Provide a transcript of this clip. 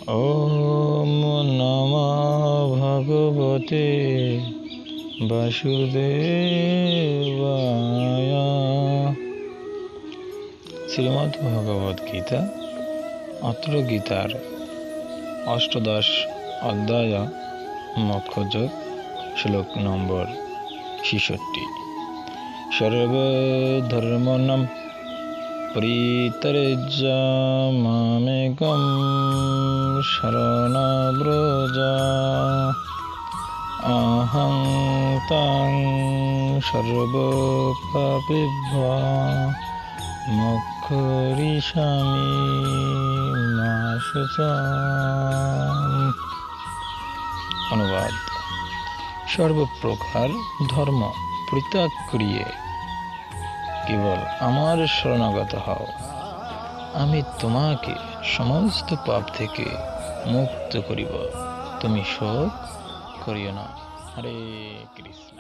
ওম নমঃ ভগবতে বাসুদেবায়। শ্রীমদ্ ভগবদ গীতা, অত্র গীতার অষ্টাদশ অধ্যায় মোক্ষযোগ, শ্লোক নম্বর ৬৬। সর্বধর্মাণাং পরিত্যজ্য মামেকং শরণং ব্রজ, অহং ত্বং সর্বপাপেভ্যো মোক্ষয়িষ্যামি মা শুচঃ। অনুবাদ: সর্বপ্রকার ধর্ম পরিত্যাগ করিয়ে কেবল আমার শরণাগত হও, আমি তোমাকে সমস্ত পাপ থেকে মুক্ত করিব। তুমি শোক করিও না। হরে কৃষ্ণ।